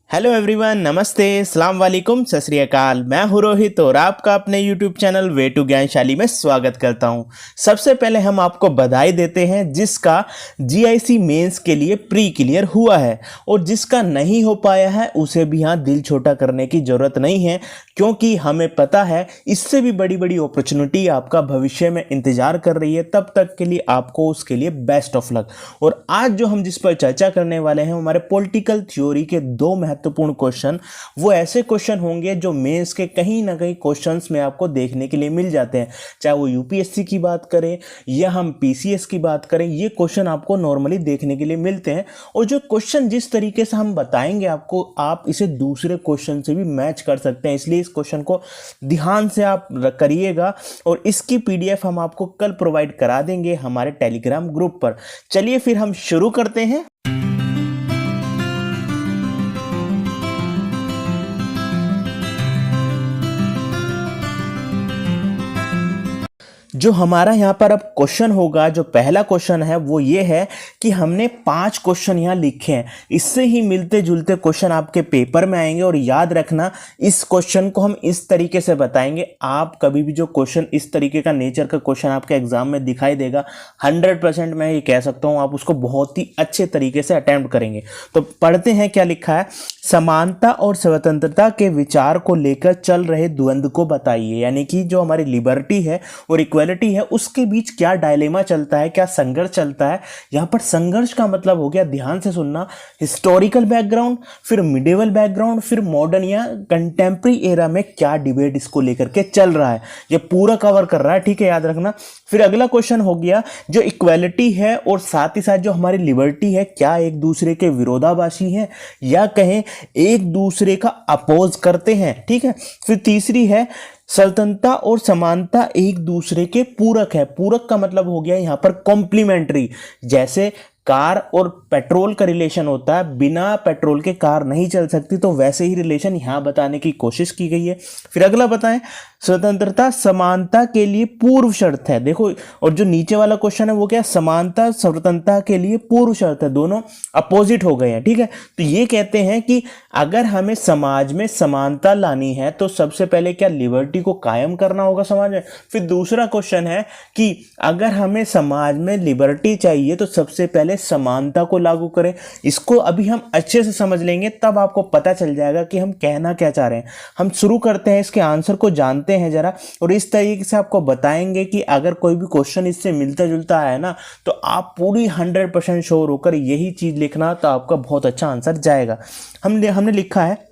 Hello everyone, नमस्ते, अस्सलाम वालेकुम, सत श्री अकाल। मैं हूं रोहित और आपका अपने यूट्यूब चैनल वे टू ज्ञानशाली में स्वागत करता हूं। सबसे पहले हम आपको बधाई देते हैं जिसका जीआईसी मेंस के लिए प्री क्लियर हुआ है, और जिसका नहीं हो पाया है उसे भी यहाँ दिल छोटा करने की ज़रूरत नहीं है, क्योंकि हमें पता है इससे भी बड़ी बड़ी अपॉर्चुनिटी आपका भविष्य में इंतज़ार कर रही है। तब तक के लिए आपको उसके लिए बेस्ट ऑफ लक। और आज जो हम जिस पर चर्चा करने वाले हैं हमारे पॉलिटिकल थ्योरी के दो महत्वपूर्ण क्वेश्चन, वो ऐसे क्वेश्चन होंगे जो मेंस के कहीं ना कहीं क्वेश्चंस में आपको देखने के लिए मिल जाते हैं। चाहे वो यूपीएससी की बात करें या हम पीसीएस की बात करें, ये क्वेश्चन आपको नॉर्मली देखने के लिए मिलते हैं। और जो क्वेश्चन जिस तरीके से हम बताएंगे आपको, आप इसे दूसरे क्वेश्चन से भी मैच कर सकते हैं। इसलिए इस क्वेश्चन को ध्यान से आप करिएगा, और इसकी पीडीएफ हम आपको कल प्रोवाइड करा देंगे हमारे टेलीग्राम ग्रुप पर। चलिए फिर हम शुरू करते हैं। जो हमारा यहाँ पर अब क्वेश्चन होगा, जो पहला क्वेश्चन है वो ये है कि हमने 5 क्वेश्चन यहाँ लिखे हैं। इससे ही मिलते जुलते क्वेश्चन आपके पेपर में आएंगे। और याद रखना, इस क्वेश्चन को हम इस तरीके से बताएंगे। आप कभी भी जो क्वेश्चन इस तरीके का नेचर का क्वेश्चन आपके एग्जाम में दिखाई देगा, 100% मैं ये कह सकता हूँ आप उसको बहुत ही अच्छे तरीके से अटेम्प्ट करेंगे। तो पढ़ते हैं क्या लिखा है। समानता और स्वतंत्रता के विचार को लेकर चल रहे द्वंद्व को बताइए। यानी कि जो हमारी लिबर्टी है और इक्वालिटी है, उसके बीच क्या डायलेमा चलता है, क्या संघर्ष चलता है। यहाँ पर संघर्ष का मतलब हो गया, ध्यान से सुनना, हिस्टोरिकल बैकग्राउंड, फिर मिडिवल बैकग्राउंड, फिर मॉडर्न या कंटेम्प्रेरी एरा में क्या डिबेट इसको लेकर के चल रहा है, ये पूरा कवर कर रहा है। ठीक है, याद रखना। फिर अगला क्वेश्चन हो गया, जो इक्वालिटी है और साथ ही साथ जो हमारी लिबर्टी है, क्या एक दूसरे के विरोधाभासी हैं या कहें एक दूसरे का अपोज करते हैं। ठीक है। फिर तीसरी है, स्वतंत्रता और समानता एक दूसरे के पूरक है। पूरक का मतलब हो गया यहाँ पर कॉम्प्लीमेंट्री। जैसे कार और पेट्रोल का रिलेशन होता है, बिना पेट्रोल के कार नहीं चल सकती, तो वैसे ही रिलेशन यहाँ बताने की कोशिश की गई है। फिर अगला बताएं, स्वतंत्रता समानता के लिए पूर्व शर्त है। देखो, और जो नीचे वाला क्वेश्चन है वो क्या, समानता स्वतंत्रता के लिए पूर्व शर्त है, दोनों अपोजिट हो गए हैं। ठीक है। तो ये कहते हैं कि अगर हमें समाज में समानता लानी है तो सबसे पहले क्या लिबर्टी को कायम करना होगा समाज में। फिर दूसरा क्वेश्चन है कि अगर हमें समाज में लिबर्टी चाहिए तो सबसे पहले समानता को लागू करें। इसको अभी हम अच्छे से समझ लेंगे, तब आपको पता चल जाएगा कि हम कहना क्या चाह रहे हैं। हम शुरू करते हैं, इसके आंसर को जानते हैं जरा, और इस तरीके से आपको बताएंगे कि अगर कोई भी क्वेश्चन इससे मिलता जुलता है ना, तो आप पूरी 100% श्योर होकर यही चीज लिखना, तो आपका बहुत अच्छा आंसर जाएगा। हमने लिखा है,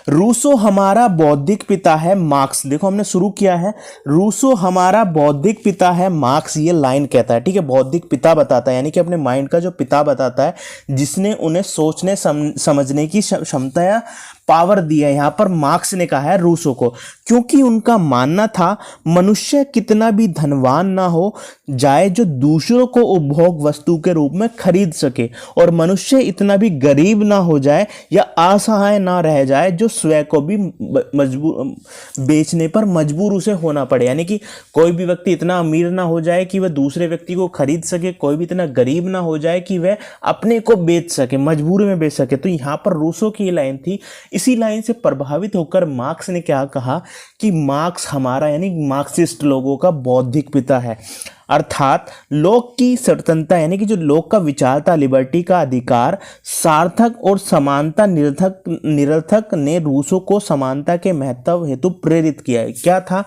रूसो हमारा बौद्धिक पिता है मार्क्स। देखो, हमने शुरू किया है, रूसो हमारा बौद्धिक पिता है मार्क्स, ये लाइन कहता है। ठीक है, बौद्धिक पिता बताता है, यानी कि अपने माइंड का जो पिता बताता है, जिसने उन्हें सोचने समझने की क्षमता या पावर दी है। यहाँ पर मार्क्स ने कहा है रूसो को, क्योंकि उनका मानना था मनुष्य कितना भी धनवान ना हो जाए जो दूसरों को उपभोग वस्तु के रूप में खरीद सके, और मनुष्य इतना भी गरीब ना हो जाए या असहाय ना रह जाए जो स्वयं को भी बेचने पर मजबूर उसे होना पड़े। यानी कि कोई भी व्यक्ति इतना अमीर ना हो जाए कि वह दूसरे व्यक्ति को खरीद सके, कोई भी इतना गरीब ना हो जाए कि वह अपने को बेच सके, मजबूरी में बेच सके। तो यहाँ पर रूसो की लाइन थी। इसी लाइन से प्रभावित होकर मार्क्स ने क्या कहा कि मार्क्स हमारा, यानी मार्क्सिस्ट लोगों का बौद्धिक पिता है। अर्थात लोक की स्वतंत्रता, यानी कि जो लोक का विचार था, लिबर्टी का अधिकार, सार्थक और समानता निरर्थक ने रूसो को समानता के महत्व हेतु प्रेरित किया है। क्या था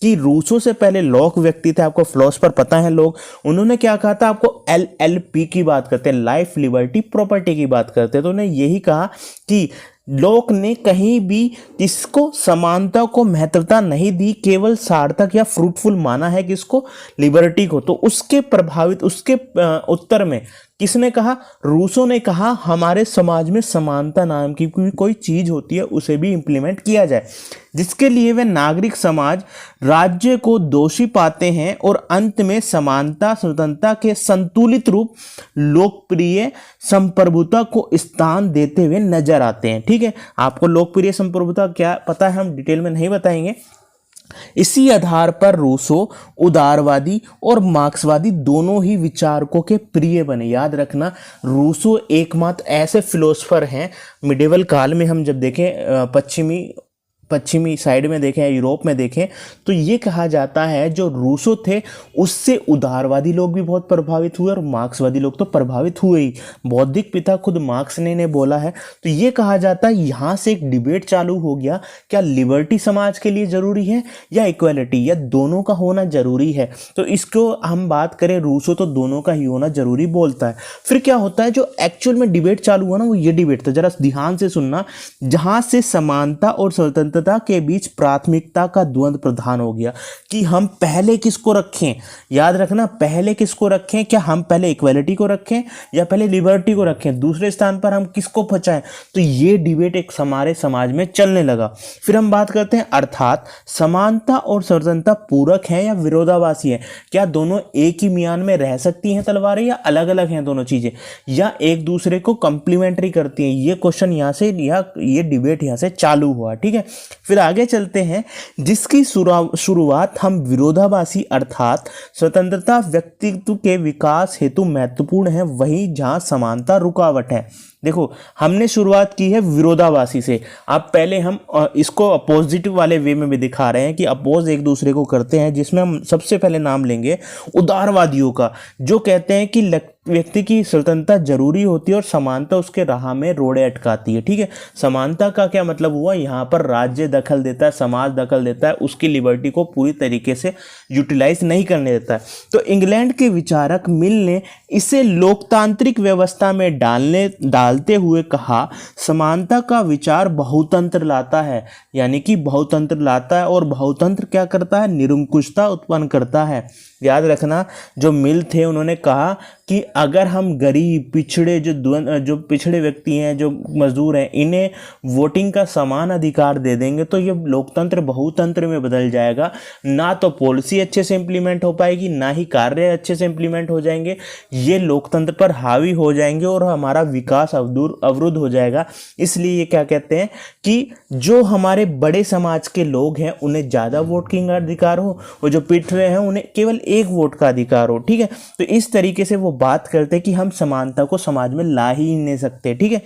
कि रूसो से पहले लॉक व्यक्ति थे, आपको फिलोसफर पता है लोग, उन्होंने क्या कहा था, आपको LLP की बात करते हैं, लाइफ लिबर्टी प्रॉपर्टी की बात करते हैं। तो उन्होंने यही कहा कि लोक ने कहीं भी इसको समानता को महत्वता नहीं दी, केवल सार्थक या फ्रूटफुल माना है किसको, लिबर्टी को। तो उसके प्रभावित, उसके उत्तर में किसने कहा, रूसो ने कहा हमारे समाज में समानता नाम की कोई चीज होती है, उसे भी इंप्लीमेंट किया जाए, जिसके लिए वे नागरिक समाज राज्य को दोषी पाते हैं, और अंत में समानता स्वतंत्रता के संतुलित रूप लोकप्रिय संप्रभुता को स्थान देते हुए नजर आते हैं। ठीक है, आपको लोकप्रिय संप्रभुता क्या पता है, हम डिटेल में नहीं बताएंगे। इसी आधार पर रूसो उदारवादी और मार्क्सवादी दोनों ही विचारकों के प्रिय बने। याद रखना, रूसो एकमात्र ऐसे फिलोसफर हैं मिडिवल काल में, हम जब देखें पश्चिमी साइड में देखें, यूरोप में देखें, तो ये कहा जाता है जो रूसो थे उससे उदारवादी लोग भी बहुत प्रभावित हुए और मार्क्सवादी लोग तो प्रभावित हुए ही। बौद्धिक पिता खुद मार्क्स ने बोला है। तो ये कहा जाता है यहाँ से एक डिबेट चालू हो गया, क्या लिबर्टी समाज के लिए ज़रूरी है या इक्वालिटी, या दोनों का होना ज़रूरी है। तो इसको हम बात करें, रूसो तो दोनों का ही होना ज़रूरी बोलता है। फिर क्या होता है, जो एक्चुअल में डिबेट चालू हुआ ना, वो ये डिबेट था, जरा ध्यान से सुनना, जहाँ से समानता और स्वतंत्रता के बीच प्राथमिकता का द्वंद्व प्रधान हो गया कि हम पहले किसको रखें। याद रखना, पहले किसको रखें, क्या हम पहले इक्वालिटी को रखें या पहले लिबर्टी को रखें, दूसरे स्थान पर हम किसको बचाएं। तो ये डिबेट एक हमारे समाज में चलने लगा। फिर हम बात करते हैं, अर्थात समानता और स्वतंत्रता पूरक है या विरोधाभासी है, क्या दोनों एक ही मियान में रह सकती हैं तलवारें, या अलग अलग हैं दोनों चीजें, या एक दूसरे को कंप्लीमेंट्री करती हैं। ये क्वेश्चन यहाँ से, ये डिबेट यहाँ से चालू हुआ। ठीक है, फिर आगे चलते हैं, जिसकी शुरुआत हम विरोधाभासी अर्थात स्वतंत्रता व्यक्तित्व के विकास हेतु महत्वपूर्ण है, वहीं जहां समानता रुकावट है। देखो, हमने शुरुआत की है विरोधाभासी से। अब पहले हम इसको अपोजिटिव वाले वे में भी दिखा रहे हैं कि अपोज एक दूसरे को करते हैं, जिसमें हम सबसे पहले नाम लेंगे उदारवादियों का, जो कहते हैं कि व्यक्ति की स्वतंत्रता जरूरी होती है और समानता उसके राह में रोड़े अटकाती है। ठीक है, समानता का क्या मतलब हुआ, यहाँ पर राज्य दखल देता है, समाज दखल देता है, उसकी लिबर्टी को पूरी तरीके से यूटिलाइज नहीं करने देता है। तो इंग्लैंड के विचारक मिल ने इसे लोकतांत्रिक व्यवस्था में डालते हुए कहा, समानता का विचार बहुतंत्र लाता है, यानी कि बहुतंत्र लाता है, और बहुतंत्र क्या करता है, निरंकुशता उत्पन्न करता है। याद रखना, जो मिल थे उन्होंने कहा कि अगर हम गरीब, पिछड़े, जो पिछड़े व्यक्ति हैं, जो मजदूर हैं, इन्हें वोटिंग का समान अधिकार दे देंगे तो ये लोकतंत्र बहुतंत्र में बदल जाएगा। ना तो पॉलिसी अच्छे से इम्प्लीमेंट हो पाएगी, ना ही कार्य अच्छे से इम्प्लीमेंट हो जाएंगे, ये लोकतंत्र पर हावी हो जाएंगे और हमारा विकास अवरुद्ध हो जाएगा। इसलिए ये क्या कहते हैं कि जो हमारे बड़े समाज के लोग हैं उन्हें ज़्यादा वोटिंग अधिकार हो, और जो पिछड़े हैं उन्हें केवल एक वोट का अधिकार हो। ठीक है, तो इस तरीके से वो बात करते हैं कि हम समानता को समाज में ला ही नहीं सकते। ठीक है,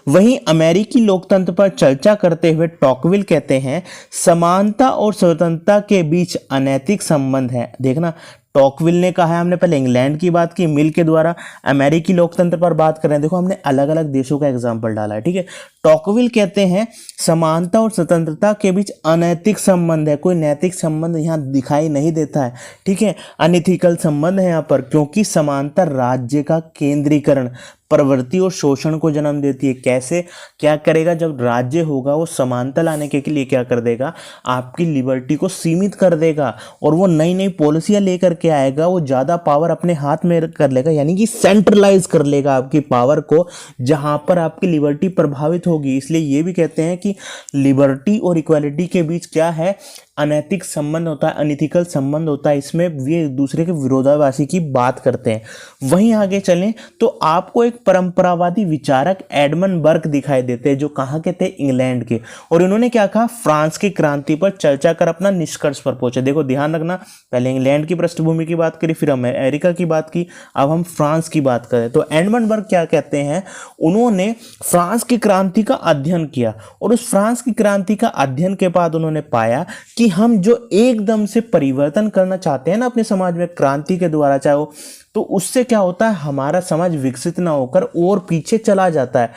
वहीं अमेरिकी लोकतंत्र पर चर्चा करते हुए टॉकविल कहते हैं, समानता और स्वतंत्रता के बीच अनैतिक संबंध है। देखना, टॉकविल ने कहा है, हमने पहले इंग्लैंड की बात की, मिल के द्वारा अमेरिकी लोकतंत्र पर बात कर रहे हैं। देखो, हमने अलग अलग देशों का एग्जाम्पल डाला है। ठीक है, टॉकविल कहते हैं समानता और स्वतंत्रता के बीच अनैतिक संबंध है, कोई नैतिक संबंध यहाँ दिखाई नहीं देता है। ठीक है, अनइथिकल संबंध है यहाँ पर, क्योंकि समानता राज्य का केंद्रीकरण, प्रवृत्ति और शोषण को जन्म देती है। कैसे, क्या करेगा, जब राज्य होगा वो समानता लाने के लिए क्या कर देगा, आपकी लिबर्टी को सीमित कर देगा, और वो नई नई पॉलिसियां लेकर के आएगा, वो ज़्यादा पावर अपने हाथ में कर लेगा, यानी कि सेंट्रलाइज कर लेगा आपकी पावर को, जहां पर आपकी लिबर्टी प्रभावित होगी। इसलिए ये भी कहते हैं कि लिबर्टी और इक्वालिटी के बीच क्या है, अनैतिक संबंध होता है, अनइथिकल संबंध होता है। इसमें वे एक दूसरे के विरोधाभासी की बात करते हैं। वहीं आगे चलें तो आपको एक परंपरावादी विचारक एडमंड बर्क दिखाई देते हैं, जो कहाँ के थे, इंग्लैंड के, और इन्होंने क्या कहा, फ्रांस की क्रांति पर चर्चा कर अपना निष्कर्ष पर पहुंचे। देखो, ध्यान रखना, पहले इंग्लैंड की पृष्ठभूमि की बात करी, फिर अमेरिका की बात की, अब हम फ्रांस की बात करें। तो एडमंड बर्क क्या कहते हैं, उन्होंने फ्रांस की क्रांति का अध्ययन किया, और उस फ्रांस की क्रांति का अध्ययन के बाद उन्होंने पाया कि हम जो एकदम से परिवर्तन करना चाहते हैं ना अपने समाज में क्रांति के द्वारा, चाहे वो, तो उससे क्या होता है, हमारा समाज विकसित ना होकर और पीछे चला जाता है।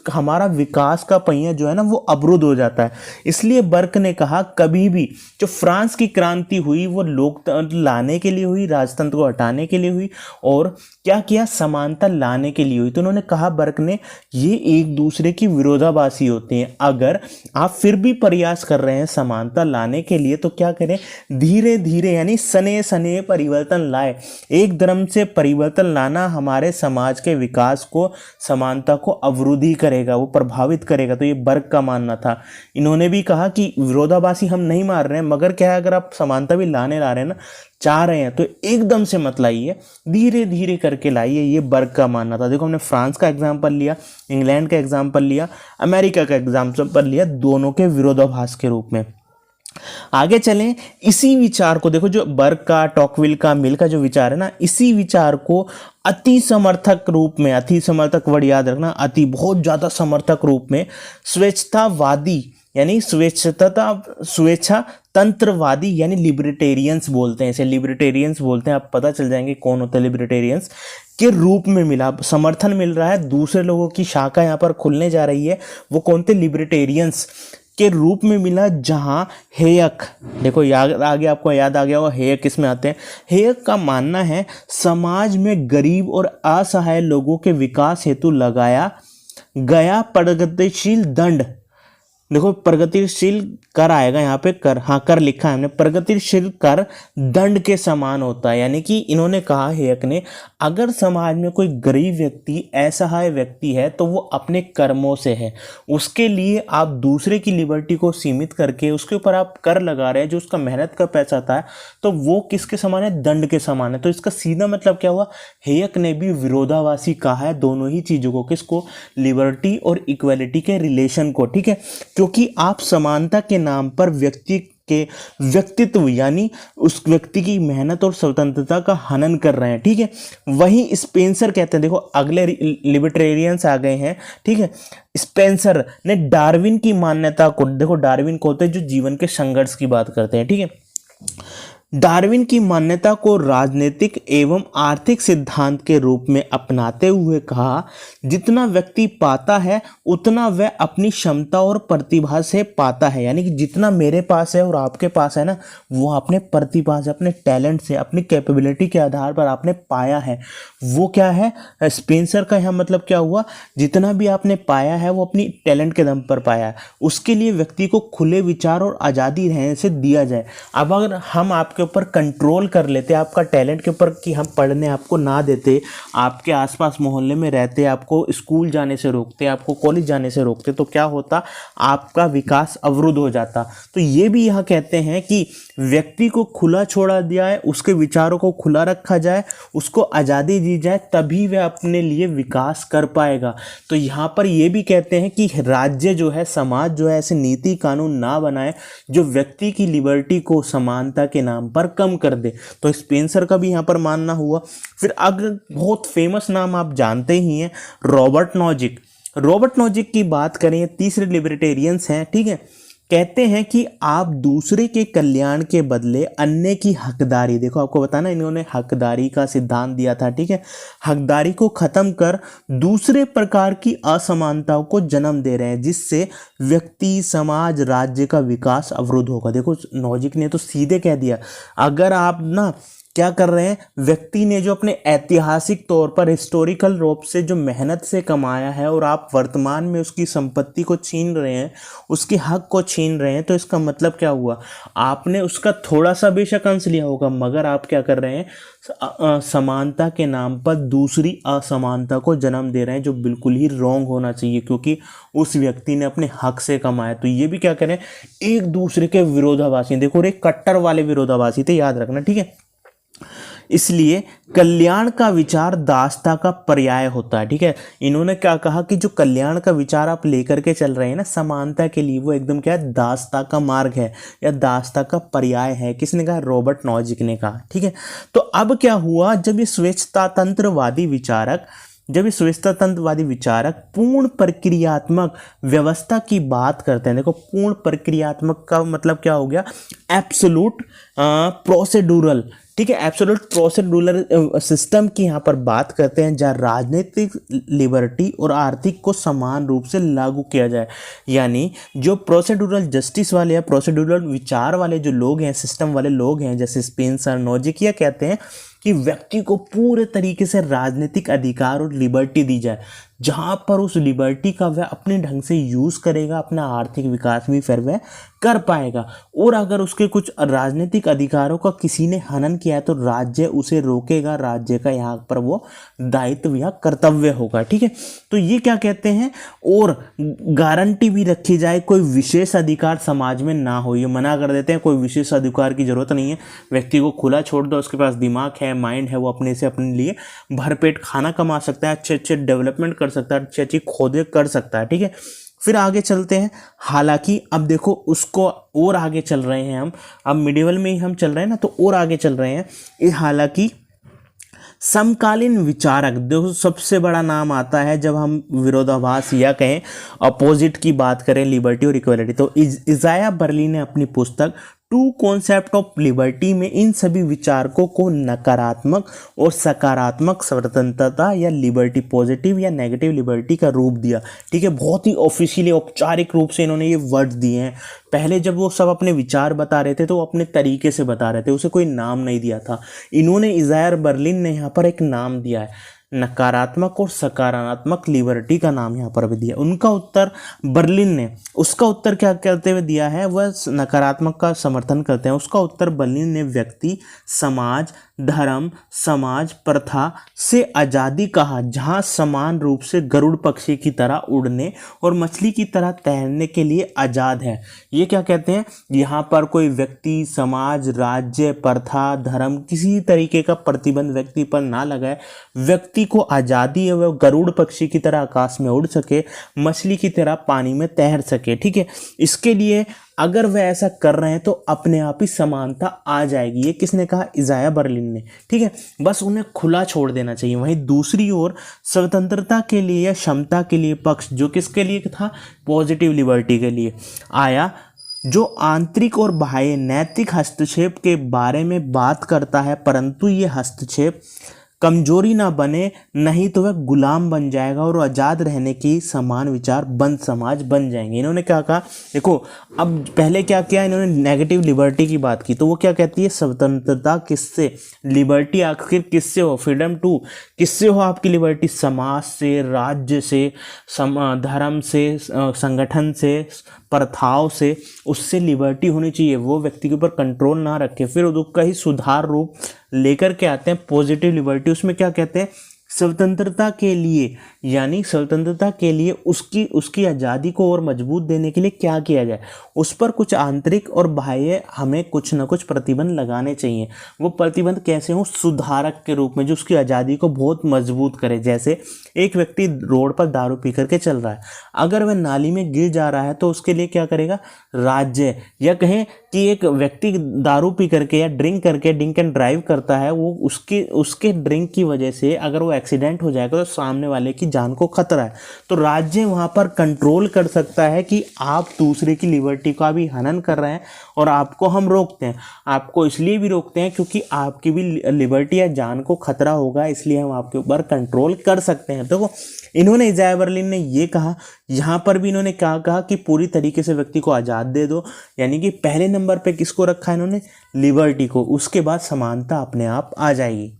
हमारा विकास का पहिया जो है ना वो अवरुद्ध हो जाता है। इसलिए बर्क ने कहा, कभी भी जो फ्रांस की क्रांति हुई वो लोकतंत्र लाने के लिए हुई, राजतंत्र को हटाने के लिए हुई, और क्या किया, समानता लाने के लिए हुई। तो उन्होंने कहा, बर्क ने, ये एक दूसरे की विरोधाभासी होते हैं। अगर आप फिर भी प्रयास कर रहे हैं समानता लाने के लिए, तो क्या करें, धीरे धीरे, यानी सने सने परिवर्तन लाए। एक धर्म से परिवर्तन लाना हमारे समाज के विकास को, समानता को अवरुद्ध ही करेगा, वो प्रभावित करेगा। तो ये बर्क का मानना था। इन्होंने भी कहा कि विरोधाभासी हम नहीं मार रहे हैं, मगर क्या है, अगर आप समानता भी ला रहे हैं ना, चाह रहे हैं, तो एकदम से मत लाइए, धीरे धीरे करके लाइए। ये बर्क का मानना था। देखो, हमने फ्रांस का एग्जाम्पल लिया, इंग्लैंड का एग्जाम्पल लिया, अमेरिका का एग्जाम्पल लिया, दोनों के विरोधाभास के रूप में। आगे चलें, इसी विचार को देखो, जो बर्ग का, टॉकविल का, मिल का जो विचार है ना, इसी विचार को अति समर्थक रूप में, अति समर्थक वर्ड याद रखना, अति बहुत ज्यादा समर्थक रूप में स्वेच्छावादी यानी स्वेच्छा तंत्रवादी यानी लिबर्टेरियंस बोलते हैं, इसे लिबर्टेरियंस बोलते हैं। आप पता चल जाएंगे कौन होते हैं लिबर्टेरियंस के रूप में मिला, समर्थन मिल रहा है, दूसरे लोगों की शाखा यहाँ पर खुलने जा रही है। वो कौन थे? लिबर्टेरियंस के रूप में मिला, जहां हेयक, देखो आगे आपको याद आ गया होगा हेयक किसमें आते हैं। हेयक का मानना है समाज में गरीब और असहाय लोगों के विकास हेतु लगाया गया प्रगतिशील दंड, देखो प्रगतिशील कर आएगा यहाँ पे, कर, हाँ कर लिखा है हमने, प्रगतिशील कर दंड के समान होता है। यानी कि इन्होंने कहा, हेयक ने, अगर समाज में कोई गरीब व्यक्ति, असहाय व्यक्ति है तो वो अपने कर्मों से है, उसके लिए आप दूसरे की लिबर्टी को सीमित करके उसके ऊपर आप कर लगा रहे हैं, जो उसका मेहनत का पैसा था, तो वो किसके समान है? दंड के समान है। तो इसका सीधा मतलब क्या हुआ? हेयक ने भी विरोधाभासी कहा है दोनों ही चीजों को, किसको? लिबर्टी और इक्वालिटी के रिलेशन को, ठीक है, क्योंकि आप समानता के नाम पर व्यक्ति के व्यक्तित्व यानी उस व्यक्ति की मेहनत और स्वतंत्रता का हनन कर रहे हैं, ठीक है। वहीं स्पेंसर कहते हैं, देखो अगले लिबर्टेरियंस आ गए हैं, ठीक है। स्पेंसर ने डार्विन की मान्यता को, देखो डार्विन को होते हैं जो जीवन के संघर्ष की बात करते हैं, ठीक है। डार्विन की मान्यता को राजनीतिक एवं आर्थिक सिद्धांत के रूप में अपनाते हुए कहा, जितना व्यक्ति पाता है उतना वह अपनी क्षमता और प्रतिभा से पाता है। यानी कि जितना मेरे पास है और आपके पास है ना, वो अपने प्रतिभा से, अपने टैलेंट से, अपनी कैपेबिलिटी के आधार पर आपने पाया है, वो क्या है? स्पेंसर का यहाँ मतलब क्या हुआ? जितना भी आपने पाया है वो अपनी टैलेंट के दम पर पाया है, उसके लिए व्यक्ति को खुले विचार और आज़ादी रहने से दिया जाए। अब अगर हम आपके ऊपर कंट्रोल कर लेते, आपका टैलेंट के ऊपर, कि हम पढ़ने आपको ना देते, आपके आसपास मोहल्ले में रहते, आपको स्कूल जाने से रोकते, आपको कॉलेज जाने से रोकते, तो क्या होता? आपका विकास अवरुद्ध हो जाता। तो ये भी यहाँ कहते हैं कि व्यक्ति को खुला छोड़ा दिया है, उसके विचारों को खुला रखा जाए, उसको आज़ादी दी जाए, तभी वह अपने लिए विकास कर पाएगा। तो यहाँ पर ये भी कहते हैं कि राज्य जो है, समाज जो है, ऐसे नीति कानून ना बनाए जो व्यक्ति की लिबर्टी को समानता के नाम पर कम कर दे। तो स्पेंसर का भी यहाँ पर मानना हुआ। फिर अगर बहुत फेमस नाम आप जानते ही हैं, रॉबर्ट नॉजिक। रॉबर्ट नॉजिक की बात करें, तीसरे लिबर्टेरियंस हैं, ठीक है। कहते हैं कि आप दूसरे के कल्याण के बदले अन्य की हकदारी, देखो आपको बताना, इन्होंने हकदारी का सिद्धांत दिया था, ठीक है, हकदारी को खत्म कर दूसरे प्रकार की असमानताओं को जन्म दे रहे हैं, जिससे व्यक्ति, समाज, राज्य का विकास अवरुद्ध होगा। देखो नॉजिक ने तो सीधे कह दिया, अगर आप ना क्या कर रहे हैं, व्यक्ति ने जो अपने ऐतिहासिक तौर पर हिस्टोरिकल रूप से जो मेहनत से कमाया है और आप वर्तमान में उसकी संपत्ति को छीन रहे हैं, उसके हक को छीन रहे हैं, तो इसका मतलब क्या हुआ? आपने उसका थोड़ा सा बेशक अंश लिया होगा, मगर आप क्या कर रहे हैं? समानता के नाम पर दूसरी असमानता को जन्म दे रहे हैं, जो बिल्कुल ही रॉन्ग होना चाहिए, क्योंकि उस व्यक्ति ने अपने हक से कमाया। तो ये भी क्या करें, एक दूसरे के विरोधाभासी, देखो रे कट्टर वाले विरोधाभासी थे, याद रखना, ठीक है। इसलिए कल्याण का विचार दासता का पर्याय होता है, ठीक है। इन्होंने क्या कहा कि जो कल्याण का विचार आप लेकर के चल रहे हैं ना समानता के लिए, वो एकदम क्या है? दासता का मार्ग है या दासता का पर्याय है। किसने कहा? रॉबर्ट नॉजिक ने कहा, ठीक है। तो अब क्या हुआ, जब ये स्वेच्छातंत्रवादी विचारक पूर्ण प्रक्रियात्मक व्यवस्था की बात करते हैं, देखो पूर्ण प्रक्रियात्मक का मतलब क्या हो गया? एब्सोल्यूट प्रोसीड्यूरल, ठीक है, एब्सोल्यूट प्रोसीड्यूरल सिस्टम की यहाँ पर बात करते हैं, जहाँ राजनीतिक लिबर्टी और आर्थिक को समान रूप से लागू किया जाए। यानी जो प्रोसीड्यूरल जस्टिस वाले या प्रोसीड्यूरल विचार वाले जो लोग हैं, सिस्टम वाले लोग हैं, जैसे स्पेंसर, नॉजिक, कहते हैं कि व्यक्ति को पूरे तरीके से राजनीतिक अधिकार और लिबर्टी दी जाए, जहाँ पर उस लिबर्टी का वह अपने ढंग से यूज़ करेगा, अपना आर्थिक विकास भी फिर वह कर पाएगा। और अगर उसके कुछ राजनीतिक अधिकारों का किसी ने हनन किया है तो राज्य उसे रोकेगा, राज्य का यहाँ पर वो दायित्व या कर्तव्य होगा, ठीक है। तो ये क्या कहते हैं, और गारंटी भी रखी जाए कोई विशेष अधिकार समाज में ना हो, ये मना कर देते हैं, कोई विशेष अधिकार की जरूरत नहीं है, व्यक्ति को खुला छोड़ दो, उसके पास दिमाग है, माइंड है, वो अपने से अपने लिए भरपेट खाना कमा सकता है, अच्छे अच्छे डेवलपमेंट कर सकता है, अच्छी अच्छी खोजें कर सकता है, ठीक है। फिर आगे चलते हैं। हालांकि अब देखो उसको और आगे चल रहे हैं हम, अब मिडिवल में ही हम चल रहे हैं ना, तो और आगे चल रहे हैं। ये हालांकि समकालीन विचारक, देखो सबसे बड़ा नाम आता है जब हम विरोधाभास या कहें अपोजिट की बात करें लिबर्टी और इक्वलिटी, तो इजाया बर्लिन ने अपनी पुस्तक टू कॉन्सेप्ट ऑफ लिबर्टी में इन सभी विचारकों को नकारात्मक और सकारात्मक स्वतंत्रता या लिबर्टी, पॉजिटिव या नेगेटिव लिबर्टी का रूप दिया। ठीक है, बहुत ही ऑफिशियली औपचारिक रूप से इन्होंने ये वर्ड दिए हैं। पहले जब वो सब अपने विचार बता रहे थे तो वो अपने तरीके से बता रहे थे, उसे कोई नाम नहीं दिया था। इन्होंने इजाया बर्लिन ने यहाँ पर एक नाम दिया है, नकारात्मक और सकारात्मक लिबर्टी का नाम यहाँ पर भी दिया। उनका उत्तर बर्लिन ने, उसका उत्तर क्या कहते हुए दिया है, वह नकारात्मक का समर्थन करते हैं। उसका उत्तर बर्लिन ने व्यक्ति, समाज, धर्म, समाज, प्रथा से आज़ादी कहा, जहाँ समान रूप से गरुड़ पक्षी की तरह उड़ने और मछली की तरह तैरने के लिए आज़ाद है। ये क्या कहते हैं, यहाँ पर कोई व्यक्ति, समाज, राज्य, प्रथा, धर्म किसी तरीके का प्रतिबंध व्यक्ति पर ना लगाए। व्यक्ति को आज़ादी है, वह गरुड़ पक्षी की तरह आकाश में उड़ सके, मछली की तरह पानी में तैर सके। ठीक है, इसके लिए अगर वह ऐसा कर रहे हैं तो अपने आप ही समानता आ जाएगी। ये किसने कहा, इजाया बर्लिन ने। ठीक है, बस उन्हें खुला छोड़ देना चाहिए। वहीं दूसरी ओर स्वतंत्रता के लिए या क्षमता के लिए पक्ष, जो किसके लिए था, पॉजिटिव लिबर्टी के लिए आया, जो आंतरिक और बाह्य नैतिक हस्तक्षेप के बारे में बात करता है, परंतु ये हस्तक्षेप कमजोरी ना बने, नहीं तो वह गुलाम बन जाएगा और आज़ाद रहने की समान विचार बंद समाज बन जाएंगे। इन्होंने क्या कहा, देखो अब पहले क्या किया, इन्होंने नेगेटिव लिबर्टी की बात की, तो वो क्या कहती है, स्वतंत्रता किससे, लिबर्टी आखिर किससे हो, फ्रीडम टू किससे हो आपकी लिबर्टी, समाज से, राज्य से, धर्म से, संगठन से, प्रथाओं से, उससे लिबर्टी होनी चाहिए। वो व्यक्ति के ऊपर कंट्रोल ना रखे। फिर उसका ही सुधार रूप लेकर के आते हैं पॉजिटिव लिबर्टी। उसमें क्या कहते हैं, स्वतंत्रता के लिए, यानी स्वतंत्रता के लिए उसकी आज़ादी को और मजबूत देने के लिए क्या किया जाए, उस पर कुछ आंतरिक और बाह्य हमें कुछ न कुछ प्रतिबंध लगाने चाहिए। वो प्रतिबंध कैसे हों, सुधारक के रूप में, जो उसकी आज़ादी को बहुत मजबूत करे। जैसे एक व्यक्ति रोड पर दारू पी करके चल रहा है, अगर वह नाली में गिर जा रहा है तो उसके लिए क्या करेगा राज्य, या कहें कि एक व्यक्ति दारू पी करके या ड्रिंक एंड ड्राइव करता है, वो उसके ड्रिंक की वजह से अगर वो एक्सीडेंट हो जाएगा तो सामने वाले की जान को खतरा है, तो राज्य वहां पर कंट्रोल कर सकता है कि आप दूसरे की लिबर्टी का भी हनन कर रहे हैं और आपको हम रोकते हैं। आपको इसलिए भी रोकते हैं क्योंकि आपकी भी लिबर्टी या जान को खतरा होगा, इसलिए हम आपके ऊपर कंट्रोल कर सकते हैं। तो इन्होंने, इजाया बर्लिन ने ये कहा, यहाँ पर भी इन्होंने क्या कहा कि पूरी तरीके से व्यक्ति को आज़ाद दे दो, यानी कि पहले नंबर पे किसको रखा है इन्होंने, लिबर्टी को, उसके बाद समानता अपने आप आ जाएगी।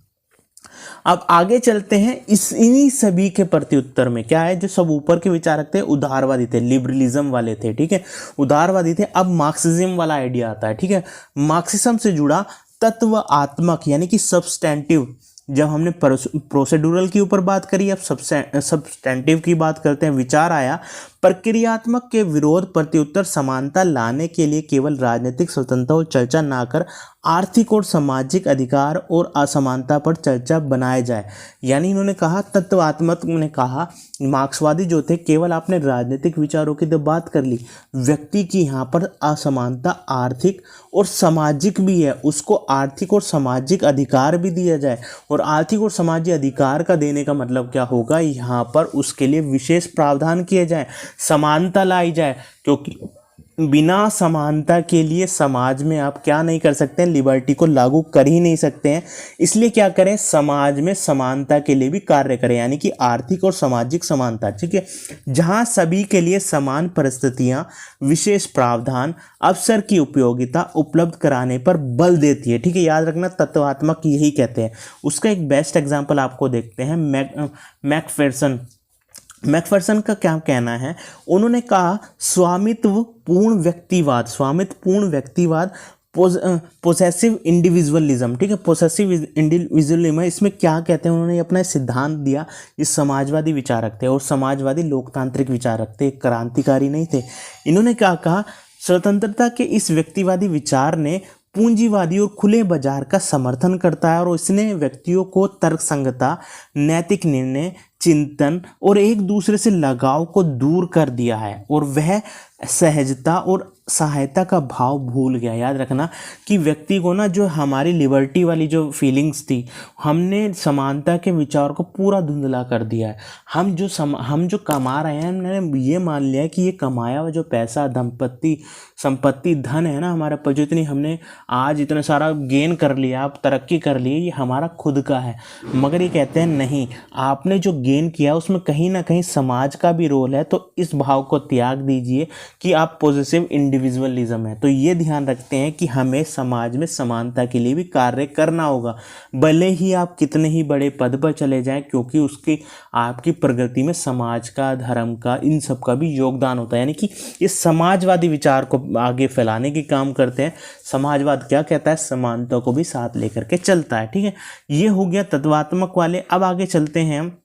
अब आगे चलते हैं, इन्हीं सभी के प्रत्युत्तर में क्या है, जो सब ऊपर के विचार रखते हैं उदारवादी थे, लिबरलिज्म वाले थे। ठीक है, उदारवादी थे। अब मार्क्सिज्म वाला आइडिया आता है। ठीक है, मार्क्सिज्म से जुड़ा तत्वात्मक यानी कि सब्सटेंटिव, जब हमने प्रोसेडुरल के ऊपर बात करी, अब सब्सटेंटिव की बात करते हैं, विचार आया प्रक्रियात्मक के विरोध प्रत्युत्तर समानता लाने के लिए केवल राजनीतिक स्वतंत्रता और चर्चा ना कर आर्थिक और सामाजिक अधिकार और असमानता पर चर्चा बनाए जाए। यानी इन्होंने कहा, तत्वात्मक ने कहा, मार्क्सवादी जो थे, केवल आपने राजनीतिक विचारों की तो बात कर ली, व्यक्ति की यहाँ पर असमानता आर्थिक और सामाजिक भी है, उसको आर्थिक और सामाजिक अधिकार भी दिया जाए। और आर्थिक और सामाजिक अधिकार का देने का मतलब क्या होगा, यहाँ पर उसके लिए विशेष प्रावधान किए जाए, समानता लाई जाए, क्योंकि बिना समानता के लिए समाज में आप क्या नहीं कर सकते हैं, लिबर्टी को लागू कर ही नहीं सकते हैं। इसलिए क्या करें, समाज में समानता के लिए भी कार्य करें, यानी कि आर्थिक और सामाजिक समानता। ठीक है, जहां सभी के लिए समान परिस्थितियां, विशेष प्रावधान, अवसर की उपयोगिता उपलब्ध कराने पर बल देती है। ठीक है, याद रखना, तत्वात्मक यही कहते हैं। उसका एक बेस्ट एग्जाम्पल आपको देखते हैं, मैकफेरसन का क्या कहना है, उन्होंने कहा स्वामित्व पूर्ण व्यक्तिवाद, पोसेसिव इंडिविजुअलिज्म। ठीक है, पोसेसिव इंडिविजुअलिज्म, इसमें क्या कहते हैं, उन्होंने अपना सिद्धांत दिया। ये समाजवादी विचारक थे और समाजवादी लोकतांत्रिक विचारक थे, क्रांतिकारी नहीं थे। इन्होंने क्या कहा, स्वतंत्रता के इस व्यक्तिवादी विचार ने पूंजीवादी और खुले बाजार का समर्थन करता है और इसने व्यक्तियों को तर्कसंगता, नैतिक निर्णय, चिंतन और एक दूसरे से लगाव को दूर कर दिया है और वह सहजता और सहायता का भाव भूल गया। याद रखना कि व्यक्ति को ना जो हमारी लिबर्टी वाली जो फीलिंग्स थी, हमने समानता के विचार को पूरा धुंधला कर दिया है। हम जो कमा रहे हैं, हमने ये मान लिया कि ये कमाया हुआ जो पैसा, संपत्ति, धन है ना हमारे पास, जो इतनी हमने आज इतना सारा गेन कर लिया, आप तरक्की कर ली, ये हमारा खुद का है। मगर ये कहते हैं नहीं, आपने जो गेन किया उसमें कहीं ना कहीं समाज का भी रोल है, तो इस भाव को त्याग दीजिए कि आप पॉजिटिव इंडिविजुअलिज्म है। तो ये ध्यान रखते हैं कि हमें समाज में समानता के लिए भी कार्य करना होगा, भले ही आप कितने ही बड़े पद पर चले जाएं, क्योंकि उसकी आपकी प्रगति में समाज का, धर्म का, इन सब का भी योगदान होता है। यानी कि ये समाजवादी विचार को आगे फैलाने की काम करते हैं। समाजवाद क्या कहता है? समानता को भी साथ लेकर के चलता है। ठीक है, ये हो गया तत्वात्मक वाले। अब आगे चलते हैं हम,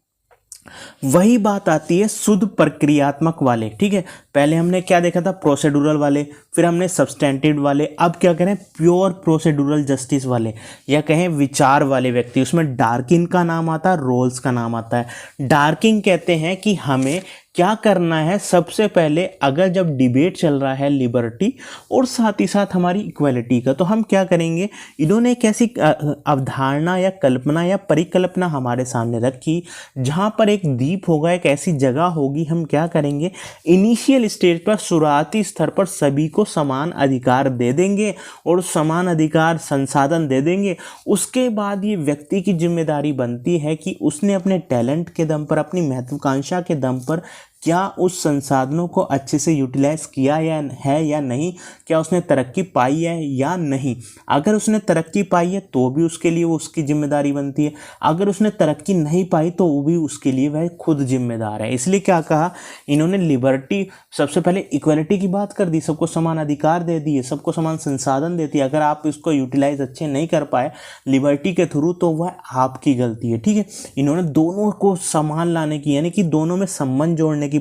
वही बात आती है शुद्ध प्रक्रियात्मक वाले। ठीक है, पहले हमने क्या देखा था? प्रोसेडुरल वाले, फिर हमने सब्सटेंटिव वाले, अब क्या करें? प्योर प्रोसेडुरल जस्टिस वाले, या कहें विचार वाले व्यक्ति। उसमें डार्किन का नाम आता है, रोल्स का नाम आता है। डार्किन कहते हैं कि हमें क्या करना है? सबसे पहले अगर जब डिबेट चल रहा है लिबर्टी और साथ ही साथ हमारी इक्वालिटी का, तो हम क्या करेंगे? इन्होंने एक ऐसी अवधारणा या कल्पना या परिकल्पना हमारे सामने रखी जहाँ पर एक द्वीप होगा, एक ऐसी जगह होगी। हम क्या करेंगे? इनिशियल स्टेज पर, शुरुआती स्तर पर सभी को समान अधिकार दे देंगे और समान अधिकार संसाधन दे देंगे। उसके बाद ये व्यक्ति की जिम्मेदारी बनती है कि उसने अपने टैलेंट के दम पर, अपनी महत्वाकांक्षा के दम पर क्या उस संसाधनों को अच्छे से यूटिलाइज किया या नहीं, क्या उसने तरक्की पाई है या नहीं। अगर उसने तरक्की पाई है तो भी उसके लिए वो उसकी जिम्मेदारी बनती है, अगर उसने तरक्की नहीं पाई तो वो भी उसके लिए वह खुद जिम्मेदार है। इसलिए क्या कहा इन्होंने? लिबर्टी, सबसे पहले इक्वलिटी की बात कर दी, सबको समान अधिकार दे दिए, सबको समान संसाधन देती है। अगर आप इसको यूटिलाइज अच्छे नहीं कर पाए लिबर्टी के थ्रू, तो वह आपकी गलती है। ठीक है, इन्होंने दोनों को समान लाने की, यानी कि दोनों में संबंध जोड़ने की,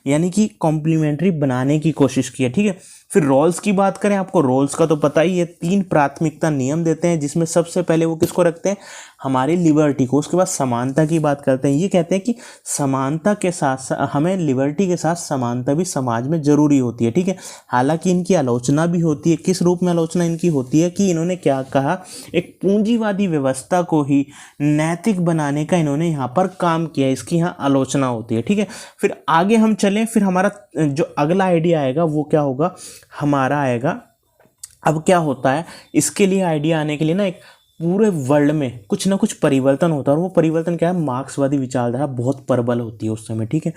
यानी कि कॉम्प्लीमेंट्री बनाने की कोशिश की है। ठीक है, फिर रोल्स की बात करें, आपको रोल्स का तो पता ही है। 3 प्राथमिकता नियम देते हैं, जिसमें सबसे पहले वो किसको रखते हैं? हमारी लिबर्टी को। उसके बाद समानता की बात करते हैं। ये कहते हैं कि समानता के साथ हमें लिबर्टी के साथ समानता भी समाज में जरूरी होती है। ठीक है, हालांकि इनकी आलोचना भी होती है। किस रूप में आलोचना इनकी होती है? कि इन्होंने क्या कहा, एक पूंजीवादी व्यवस्था को ही नैतिक बनाने का इन्होंने यहाँ पर काम किया, इसकी यहाँ आलोचना होती है। ठीक है, फिर आगे हम चलें, फिर हमारा जो अगला आइडिया आएगा वो क्या होगा? हमारा आएगा, अब क्या होता है, इसके लिए आइडिया आने के लिए ना एक पूरे वर्ल्ड में कुछ ना कुछ परिवर्तन होता है, और वो परिवर्तन क्या है? मार्क्सवादी विचारधारा बहुत प्रबल होती है उस समय। ठीक है,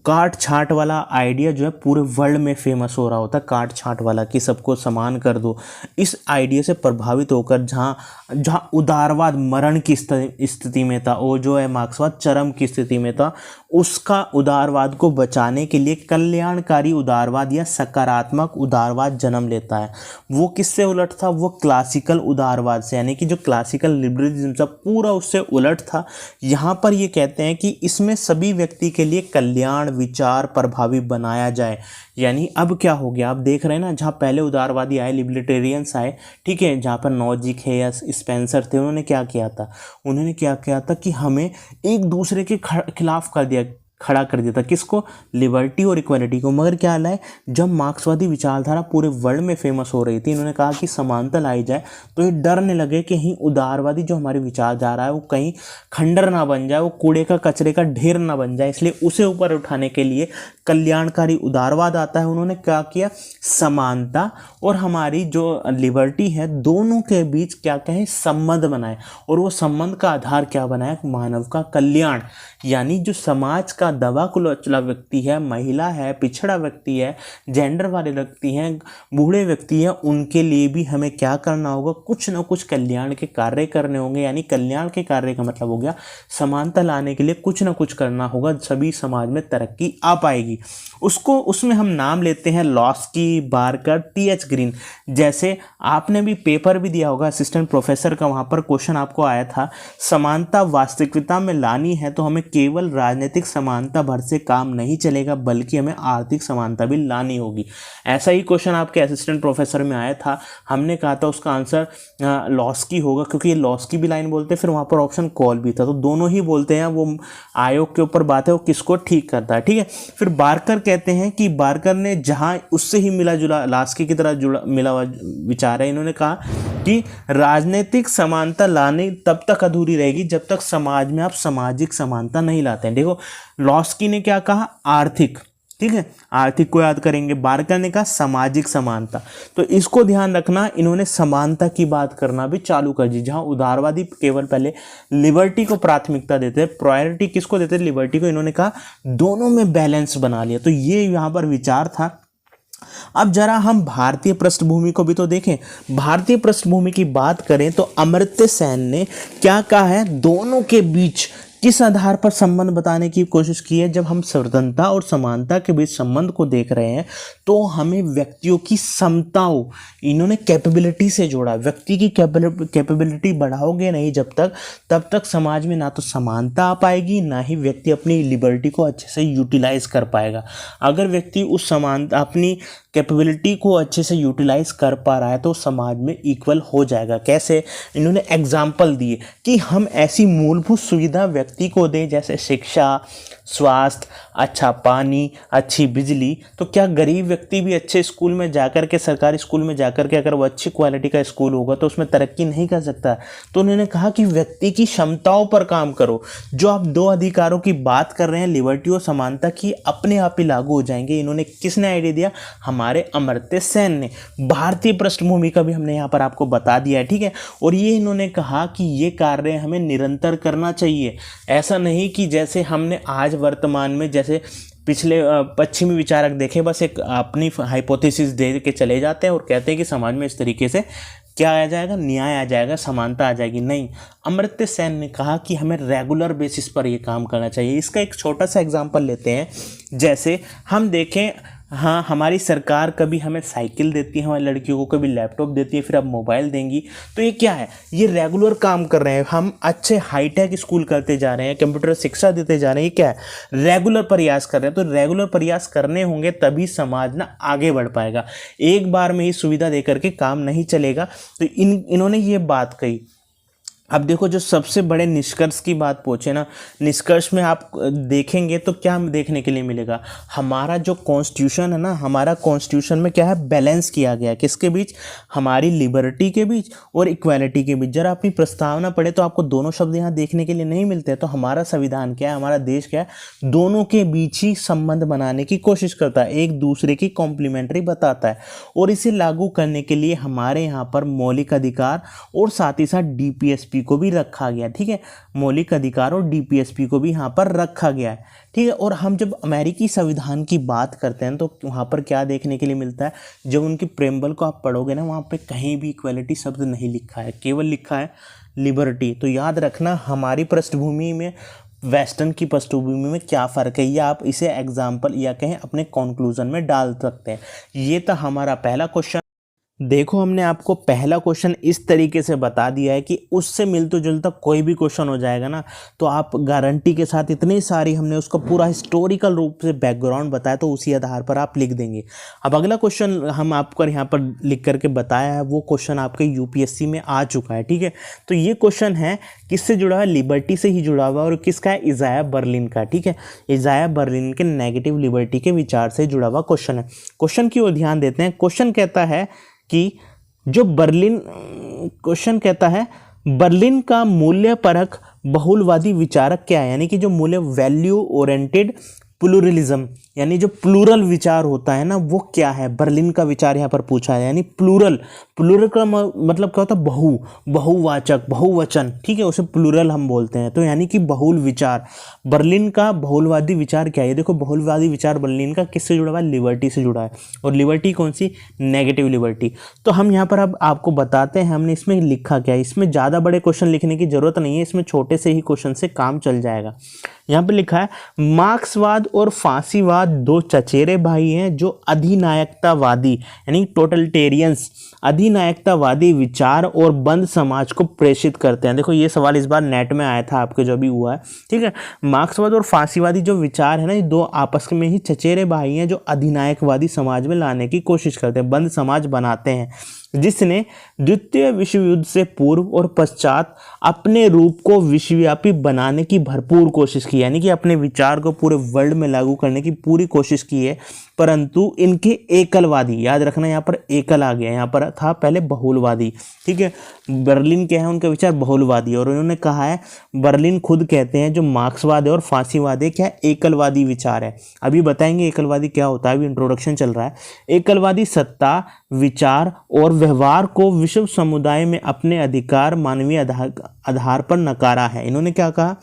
काट छांट वाला आइडिया जो है पूरे वर्ल्ड में फेमस हो रहा होता है, काट छांट वाला, कि सबको समान कर दो। इस आइडिया से प्रभावित होकर जहाँ उदारवाद मरण की स्थिति में था, वो जो है मार्क्सवाद चरम की स्थिति में था, उसका उदारवाद को बचाने के लिए कल्याणकारी उदारवाद या सकारात्मक उदारवाद जन्म लेता है। वो किससे उलट था? वो क्लासिकल उदारवाद से, यानी कि जो क्लासिकल लिबरलिज्म था पूरा उससे उलट था। यहाँ पर ये कहते हैं कि इसमें सभी व्यक्ति के लिए कल्याण विचार प्रभावी बनाया जाए। यानी अब क्या हो गया? आप देख रहे हैं ना, जहाँ पहले उदारवादी आए, लिबर्टेरियंस आए, ठीक है, जहाँ पर नॉजिक है या स्पेंसर थे, उन्होंने क्या किया था? उन्होंने क्या किया था कि हमें एक दूसरे के खिलाफ खड़ा कर दिया था। किसको? लिबर्टी और इक्वालिटी को। मगर क्या लाए? जब मार्क्सवादी विचारधारा पूरे वर्ल्ड में फेमस हो रही थी, इन्होंने कहा कि समानता लाई जाए, तो ये डरने लगे कि कहीं उदारवादी जो हमारी विचारधारा है वो कहीं खंडर ना बन जाए, वो कूड़े का कचरे का ढेर ना बन जाए। इसलिए उसे ऊपर उठाने के लिए कल्याणकारी उदारवाद आता है। उन्होंने क्या किया? समानता और हमारी जो लिबर्टी है, दोनों के बीच क्या कहें? संबंध बनाए, और वो संबंध का आधार क्या बनाया? मानव का कल्याण। यानी जो समाज का दबा कुचला व्यक्ति है, महिला है, पिछड़ा व्यक्ति है, जेंडर वाले व्यक्ति हैं, बूढ़े व्यक्ति हैं, उनके लिए भी हमें क्या करना होगा? कुछ ना कुछ कल्याण के कार्य करने होंगे। यानी कल्याण के कार्य का मतलब हो गया समानता लाने के लिए कुछ ना कुछ करना होगा, सभी समाज में तरक्की आ पाएगी। उसमें हम नाम लेते हैं लॉस्की, बार्कर, टी.एच. ग्रीन। जैसे आपने भी पेपर भी दिया होगा असिस्टेंट प्रोफेसर का, वहाँ पर क्वेश्चन आपको आया था, समानता वास्तविकता में लानी है तो हमें केवल राजनीतिक समानता समानता भर से काम नहीं चलेगा, बल्कि हमें आर्थिक समानता भी लानी होगी। ऐसा ही क्वेश्चन आपके असिस्टेंट प्रोफेसर में आया था, हमने कहा था उसका आंसर लॉस्की होगा, क्योंकि ये लॉस्की भी लाइन बोलते हैं, फिर वहाँ पर ऑप्शन कॉल भी था, तो दोनों ही बोलते हैं। वो आयोग के ऊपर बात है, वो किसको ठीक करता है, ठीक है। फिर बार्कर कहते हैं कि बार्कर ने जहाँ उससे ही मिला जुला लॉस्की की तरह जुड़ा मिला हुआ विचार है, इन्होंने कहा कि राजनीतिक समानता लाने तब तक अधूरी रहेगी जब तक समाज में आप सामाजिक समानता नहीं लाते हैं। देखो लॉस्की ने क्या कहा, आर्थिक, ठीक है, आर्थिक को याद करेंगे। बार्कर ने कहा सामाजिक समानता, तो इसको ध्यान रखना। इन्होंने समानता की बात करना भी चालू कर दी। जहां उदारवादी केवल पहले लिबर्टी को प्राथमिकता देते हैं, प्रायोरिटी किसको देते हैं, लिबर्टी को, इन्होंने कहा दोनों में बैलेंस बना लिया। तो ये यहाँ पर विचार था। अब जरा हम भारतीय पृष्ठभूमि को भी तो देखें। भारतीय पृष्ठभूमि की बात करें तो अमर्त्य सेन ने क्या कहा है, दोनों के बीच किस आधार पर संबंध बताने की कोशिश की है। जब हम स्वतंत्रता और समानता के बीच संबंध को देख रहे हैं तो हमें व्यक्तियों की क्षमताओं, इन्होंने कैपेबिलिटी से जोड़ा। व्यक्ति की कैपेबिलिटी बढ़ाओगे नहीं जब तक, तब तक समाज में ना तो समानता आ पाएगी, ना ही व्यक्ति अपनी लिबर्टी को अच्छे से यूटिलाइज कर पाएगा। अगर व्यक्ति उस समानता, अपनी कैपेबिलिटी को अच्छे से यूटिलाइज कर पा रहा है तो समाज में इक्वल हो जाएगा। कैसे, इन्होंने एग्जाम्पल दिए कि हम ऐसी मूलभूत सुविधा व्यक्ति को दें जैसे शिक्षा, स्वास्थ्य, अच्छा पानी, अच्छी बिजली। तो क्या गरीब व्यक्ति भी अच्छे स्कूल में जाकर के, सरकारी स्कूल में जाकर के, अगर वो अच्छी क्वालिटी का स्कूल होगा तो उसमें तरक्की नहीं कर सकता। तो उन्होंने कहा कि व्यक्ति की क्षमताओं पर काम करो। जो आप दो अधिकारों की बात कर रहे हैं, लिबर्टी और समानता की, अपने आप ही लागू हो जाएंगे। इन्होंने किसने आइडिया दिया, हमारे अमर्त्य सेन ने। भारतीय पृष्ठभूमि का भी हमने यहाँ पर आपको बता दिया है, ठीक है। और ये इन्होंने कहा कि ये कार्य हमें निरंतर करना चाहिए। ऐसा नहीं कि जैसे हमने आज वर्तमान में, जैसे पिछले पश्चिमी विचारक देखे, बस एक अपनी हाइपोथेसिस दे के चले जाते हैं और कहते हैं कि समाज में इस तरीके से क्या आ जाएगा, न्याय आ जाएगा, समानता आ जाएगी। नहीं, अमर्त्य सेन ने कहा कि हमें रेगुलर बेसिस पर ये काम करना चाहिए। इसका एक छोटा सा एग्जांपल लेते हैं। जैसे हम देखें, हाँ, हमारी सरकार कभी हमें साइकिल देती है, हमारी लड़कियों को कभी लैपटॉप देती है, फिर अब मोबाइल देंगी। तो ये क्या है, ये रेगुलर काम कर रहे हैं। हम अच्छे हाईटेक स्कूल करते जा रहे हैं, कंप्यूटर शिक्षा देते जा रहे हैं। ये क्या है, रेगुलर प्रयास कर रहे हैं। तो रेगुलर प्रयास करने होंगे तभी समाज ना आगे बढ़ पाएगा। एक बार में ही सुविधा देकर के काम नहीं चलेगा। तो इन्होंने ये बात कही। अब देखो, जो सबसे बड़े निष्कर्ष की बात पूछे ना, निष्कर्ष में आप देखेंगे तो क्या देखने के लिए मिलेगा, हमारा जो कॉन्स्टिट्यूशन है ना, हमारा कॉन्स्टिट्यूशन में क्या है, बैलेंस किया गया है। किसके बीच, हमारी लिबर्टी के बीच और इक्वालिटी के बीच। जरा अपनी प्रस्तावना पढ़े तो आपको दोनों शब्द यहाँ देखने के लिए नहीं मिलते। तो हमारा संविधान क्या है, हमारा देश क्या है, दोनों के बीच ही संबंध बनाने की कोशिश करता है, एक दूसरे की कॉम्प्लीमेंट्री बताता है। और इसे लागू करने के लिए हमारे यहाँ पर मौलिक अधिकार और साथ ही साथ डीपीएसपी को भी रखा गया, ठीक है। मौलिक अधिकार और डीपीएसपी को भी यहाँ पर रखा गया है, ठीक है। और हम जब अमेरिकी संविधान की बात करते हैं तो वहाँ पर क्या देखने के लिए मिलता है, जब उनकी प्रेम्बल को आप पढ़ोगे ना, वहाँ पे कहीं भी इक्वलिटी शब्द नहीं लिखा है, केवल लिखा है लिबर्टी। तो याद रखना, हमारी पृष्ठभूमि में, वेस्टर्न की पृष्ठभूमि में क्या फ़र्क है, या आप इसे एग्जाम्पल या कहें अपने कंक्लूजन में डाल सकते हैं। ये था हमारा पहला क्वेश्चन। देखो, हमने आपको पहला क्वेश्चन इस तरीके से बता दिया है कि उससे मिलता जुलता कोई भी क्वेश्चन हो जाएगा ना, तो आप गारंटी के साथ, इतनी सारी हमने उसको पूरा हिस्टोरिकल रूप से बैकग्राउंड बताया, तो उसी आधार पर आप लिख देंगे। अब अगला क्वेश्चन हम आपको यहाँ पर लिख करके बताया है, वो क्वेश्चन आपके यूपीएससी में आ चुका है, ठीक है। तो ये क्वेश्चन है किससे जुड़ा है, लिबर्टी से ही जुड़ा हुआ है। और किसका है, इजाया बर्लिन का, ठीक है। इजाया बर्लिन के नेगेटिव लिबर्टी के विचार से जुड़ा हुआ क्वेश्चन है। क्वेश्चन की ओर ध्यान देते हैं। क्वेश्चन कहता है कि जो क्वेश्चन कहता है, बर्लिन का मूल्य परक बहुलवादी विचारक क्या है, यानी कि जो मूल्य, वैल्यू ओरिएंटेड प्लूरलिज्म, यानी जो प्लूरल विचार होता है ना, वो क्या है, बर्लिन का विचार यहाँ पर पूछा है। यानी प्लूरल का मतलब क्या होता है, बहुवाचक, बहुवचन, ठीक है, उसे प्लूरल हम बोलते हैं। तो यानी कि बहुल विचार, बर्लिन का बहुलवादी विचार क्या है। देखो, बहुलवादी विचार बर्लिन का किससे जुड़ा हुआ है, लिबर्टी से जुड़ा है। और लिबर्टी कौन सी, नेगेटिव लिबर्टी। तो हम यहाँ पर अब आपको बताते हैं हमने इसमें लिखा क्या है। इसमें ज़्यादा बड़े क्वेश्चन लिखने की जरूरत नहीं है, इसमें छोटे से ही क्वेश्चन से काम चल जाएगा। यहाँ पर लिखा है, मार्क्सवाद और फांसीवाद दो चचेरे भाई हैं जो अधिनायकतावादी यानी टोटलिटेरियंस अधिनायकतावादी विचार और बंद समाज को प्रेषित करते हैं। देखो ये सवाल इस बार नेट में आया था आपके जो भी हुआ है, ठीक है। मार्क्सवाद और फांसीवादी जो विचार है ना, ये दो आपस में ही चचेरे भाई हैं जो अधिनायकवादी समाज में लाने की कोशिश करते हैं, बंद समाज बनाते हैं, जिसने द्वितीय विश्व युद्ध से पूर्व और पश्चात अपने रूप को विश्वव्यापी बनाने की भरपूर कोशिश की, यानी कि अपने विचार को पूरे वर्ल्ड में लागू करने की पूरी कोशिश की है। परंतु इनके एकलवादी, याद रखना यहाँ पर एकल आ गया, यहाँ पर था पहले बहुलवादी, ठीक है। बर्लिन क्या है, उनके विचार बहुलवादी, और उन्होंने कहा है, बर्लिन खुद कहते हैं जो मार्क्सवाद है और फांसीवाद है क्या एकलवादी विचार है। अभी बताएंगे एकलवादी क्या होता है, अभी इंट्रोडक्शन चल रहा है। एकलवादी सत्ता, विचार और व्यवहार को विश्व समुदाय में अपने अधिकार मानवीय आधार पर नकारा है। इन्होंने क्या कहा,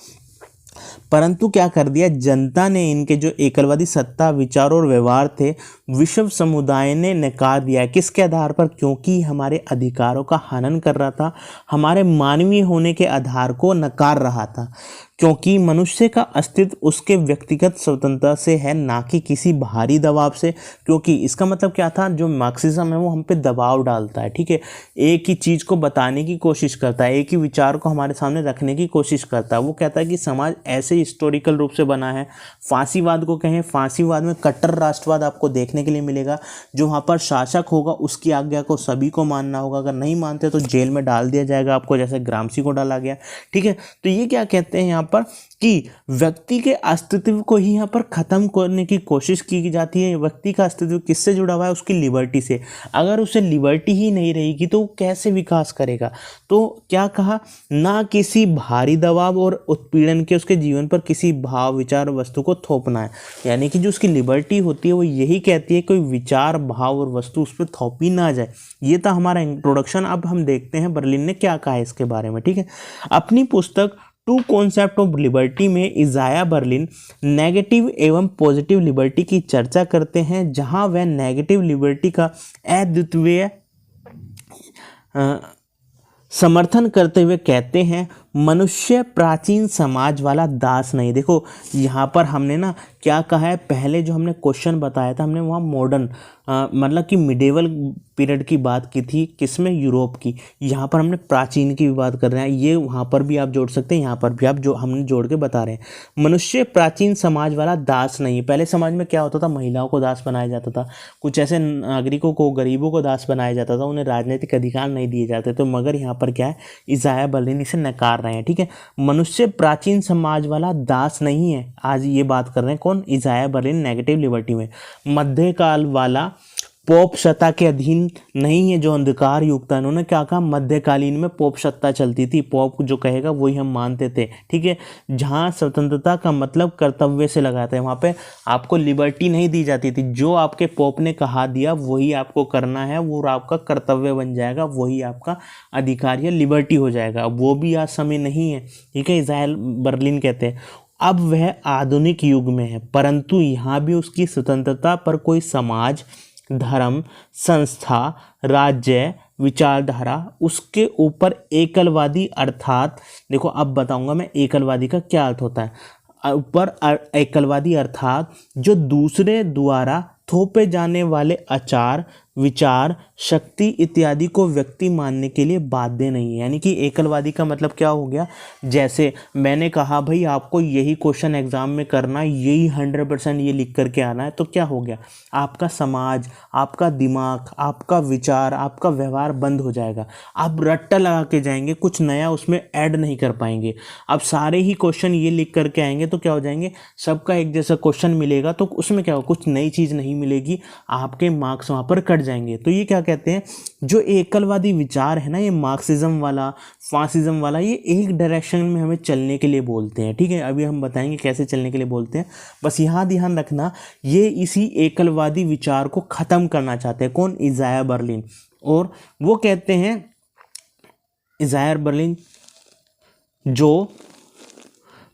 परंतु क्या कर दिया, जनता ने इनके जो एकलवादी सत्ता, विचार और व्यवहार थे विश्व समुदाय ने नकार दिया है। किसके आधार पर, क्योंकि हमारे अधिकारों का हनन कर रहा था, हमारे मानवीय होने के आधार को नकार रहा था, क्योंकि मनुष्य का अस्तित्व उसके व्यक्तिगत स्वतंत्रता से है, ना कि किसी बाहरी दबाव से। क्योंकि इसका मतलब क्या था, जो मार्क्सिज्म है वो हम पे दबाव डालता है, ठीक है, एक ही चीज़ को बताने की कोशिश करता है, एक ही विचार को हमारे सामने रखने की कोशिश करता है। वो कहता है कि समाज ऐसे हिस्टोरिकल रूप से बना है। फांसीवाद को कहें, फांसीवाद में कट्टर राष्ट्रवाद आपको देखने के लिए मिलेगा, जो वहाँ पर शासक होगा उसकी आज्ञा को सभी को मानना होगा, अगर नहीं मानते तो जेल में डाल दिया जाएगा आपको, जैसे ग्रामसी को डाला गया, ठीक है। तो ये क्या कहते हैं यहाँ पर कि व्यक्ति के अस्तित्व को ही यहाँ पर ख़त्म करने की कोशिश की जाती है। व्यक्ति का अस्तित्व किससे जुड़ा हुआ है, उसकी लिबर्टी से। अगर उसे लिबर्टी ही नहीं रहेगी तो वो कैसे विकास करेगा। तो क्या कहा, ना किसी भारी दबाव और उत्पीड़न के उसके जीवन पर किसी भाव, विचार, वस्तु को थोपना है। यानी कि जो उसकी लिबर्टी होती है वो यही कहती है कोई विचार, भाव और वस्तु उस पर थोपी ना जाए। ये था हमारा इंट्रोडक्शन। अब हम देखते हैं बर्लिन ने क्या कहा है इसके बारे में, ठीक है। अपनी पुस्तक टू कॉन्सेप्ट ऑफ लिबर्टी में इजाया बर्लिन नेगेटिव एवं पॉजिटिव लिबर्टी की चर्चा करते हैं, जहां वह नेगेटिव लिबर्टी का अद्वितीय समर्थन करते हुए कहते हैं, मनुष्य प्राचीन समाज वाला दास नहीं। देखो यहाँ पर हमने ना क्या कहा है, पहले जो हमने क्वेश्चन बताया था हमने वहाँ मॉडर्न मतलब कि मिडेवल पीरियड की बात की थी, किसमें, यूरोप की। यहाँ पर हमने प्राचीन की भी बात कर रहे हैं, ये वहाँ पर भी आप जोड़ सकते हैं, यहाँ पर भी आप जो हमने जोड़ के बता रहे हैं। मनुष्य प्राचीन समाज वाला दास नहीं। पहले समाज में क्या होता था, महिलाओं को दास बनाया जाता था, कुछ ऐसे नागरिकों को, गरीबों को दास बनाया जाता था, उन्हें राजनीतिक अधिकार नहीं दिए जाते। तो मगर यहाँ पर क्या है, इजाया बर्लिन इसे नकार रहे हैं, ठीक है। मनुष्य प्राचीन समाज वाला दास नहीं है, आज ये बात कर रहे हैं कौन, इजाया बर्लिन नेगेटिव लिबर्टी में। मध्यकाल वाला पोप सत्ता के अधीन नहीं है जो अंधकार युग था। इन्होंने क्या कहा, मध्यकालीन में पोप सत्ता चलती थी, पोप जो कहेगा वही हम मानते थे, ठीक है। जहाँ स्वतंत्रता का मतलब कर्तव्य से लगाते हैं, वहाँ पे आपको लिबर्टी नहीं दी जाती थी, जो आपके पोप ने कहा दिया वही आपको करना है, वो आपका कर्तव्य बन जाएगा, वही आपका अधिकार या लिबर्टी हो जाएगा। वो भी आज समय नहीं है, ठीक है। इज़ाया बर्लिन कहते हैं अब वह आधुनिक युग में है, परंतु यहाँ भी उसकी स्वतंत्रता पर कोई समाज, धर्म, संस्था, राज्य, विचारधारा उसके ऊपर एकलवादी, अर्थात देखो अब बताऊंगा मैं एकलवादी का क्या अर्थ होता है। ऊपर एकलवादी अर्थात जो दूसरे द्वारा थोपे जाने वाले आचार, विचार, शक्ति इत्यादि को व्यक्ति मानने के लिए बाध्य नहीं है। यानी कि एकलवादी का मतलब क्या हो गया, जैसे मैंने कहा भाई आपको यही क्वेश्चन एग्जाम में करना, यही 100% ये लिख करके आना है, तो क्या हो गया, आपका समाज, आपका दिमाग, आपका विचार, आपका व्यवहार बंद हो जाएगा। आप रट्टा लगा के जाएंगे, कुछ नया उसमें ऐड नहीं कर पाएंगे। अब सारे ही क्वेश्चन ये लिख करके आएंगे तो क्या हो जाएंगे, सबका एक जैसा क्वेश्चन मिलेगा तो उसमें क्या हो, कुछ नई चीज़ नहीं मिलेगी, आपके मार्क्स वहाँ पर कट जाएंगे। तो ये क्या कहते हैं, जो एकलवादी विचार है ना, ये मार्क्सिज्म वाला, फासिज्म वाला, ये एक डायरेक्शन में हमें चलने के लिए बोलते हैं, ठीक है। अभी हम बताएंगे कैसे चलने के लिए बोलते हैं, बस यहाँ ध्यान रखना, ये इसी एकलवादी विचार को ख़त्म करना चाहते हैं। कौन, इज़ाया बर्लिन। और वो कहते हैं, इज़ाया बर्लिन जो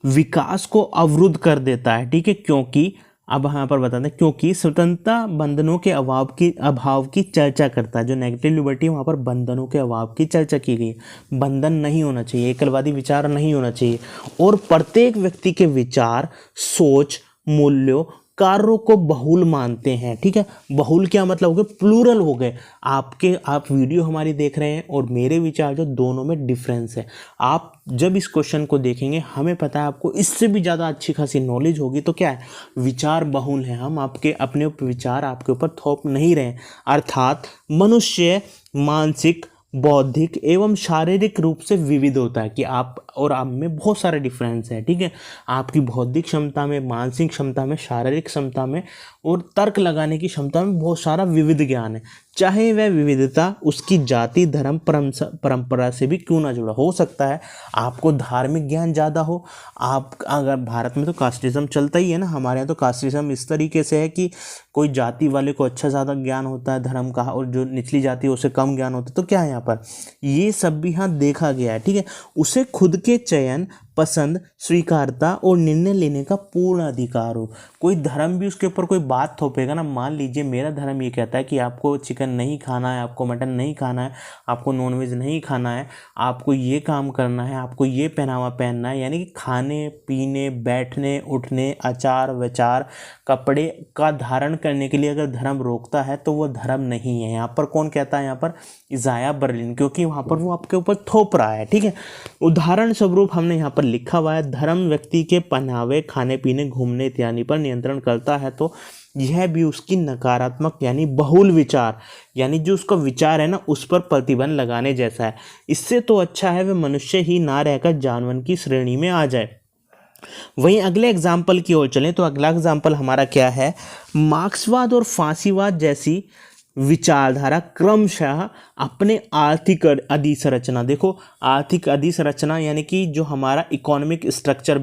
विकास को अवरुद्ध कर देता है, ठीक है, क्योंकि अब यहाँ पर बताते हैं, क्योंकि स्वतंत्रता बंधनों के अभाव की चर्चा करता है। जो नेगेटिव लिबर्टी है वहाँ पर बंधनों के अभाव की चर्चा की गई, बंधन नहीं होना चाहिए, एकलवादी विचार नहीं होना चाहिए, और प्रत्येक व्यक्ति के विचार, सोच, मूल्यों कार्यों को बहुल मानते हैं। ठीक है, बहुल क्या मतलब हो गया, प्लूरल हो गए। आप वीडियो हमारी देख रहे हैं और मेरे विचार जो दोनों में डिफरेंस है। आप जब इस क्वेश्चन को देखेंगे, हमें पता है आपको इससे भी ज़्यादा अच्छी खासी नॉलेज होगी, तो क्या है, विचार बहुल है, हम आपके अपने विचार आपके ऊपर थोप नहीं रहे हैं। अर्थात मनुष्य मानसिक, बौद्धिक एवं शारीरिक रूप से विविध होता है, कि आप और आप में बहुत सारे डिफरेंस है। ठीक है, आपकी बौद्धिक क्षमता में, मानसिक क्षमता में, शारीरिक क्षमता में और तर्क लगाने की क्षमता में बहुत सारा विविध ज्ञान है। चाहे वह विविधता उसकी जाति, धर्म, परंपरा से भी क्यों ना जुड़ा हो सकता है। आपको धार्मिक ज्ञान ज़्यादा हो, आप अगर भारत में तो कास्टिज्म चलता ही है ना, हमारे यहाँ तो कास्टिज्म इस तरीके से है कि कोई जाति वाले को अच्छा ज़्यादा ज्ञान होता है धर्म का, और जो निचली जाति है उसे कम ज्ञान होता है। तो क्या है यहाँ पर, ये सब भी यहाँ देखा गया है। ठीक है, उसे खुद के चयन, पसंद, स्वीकारता और निर्णय लेने का पूर्ण अधिकार हो। कोई धर्म भी उसके ऊपर कोई बात थोपेगा ना, मान लीजिए मेरा धर्म ये कहता है कि आपको चिकन नहीं खाना है, आपको मटन नहीं खाना है, आपको नॉनवेज नहीं खाना है, आपको ये काम करना है, आपको ये पहनावा पहनना है, यानी कि खाने पीने, बैठने उठने, आचार विचार, कपड़े का धारण करने के लिए अगर धर्म रोकता है तो वो धर्म नहीं है। यहाँ पर कौन कहता है, यहाँ पर इज़ाया बर्लिन, क्योंकि वहाँ पर वो आपके ऊपर थोप रहा है। ठीक है, उदाहरण स्वरूप हमने यहाँ पर लिखा हुआ है, धर्म व्यक्ति के पहनावे, खाने पीने, घूमने इत्यादि पर नियंत्रण करता है, तो यह भी उसकी नकारात्मक यानी बहुल विचार, यानी जो उसका विचार है ना, उस पर प्रतिबंध लगाने जैसा है। इससे तो अच्छा है वह मनुष्य ही ना रहकर जानवर की श्रेणी में आ जाए। वहीं अगले एग्जाम्पल की ओर चलें तो अगला एग्जाम्पल हमारा क्या है, मार्क्सवाद और फांसीवाद जैसी विचारधारा क्रमशः अपने आर्थिक अधिसंरचना, देखो आर्थिक अधिसंरचना यानी कि जो हमारा इकोनॉमिक स्ट्रक्चर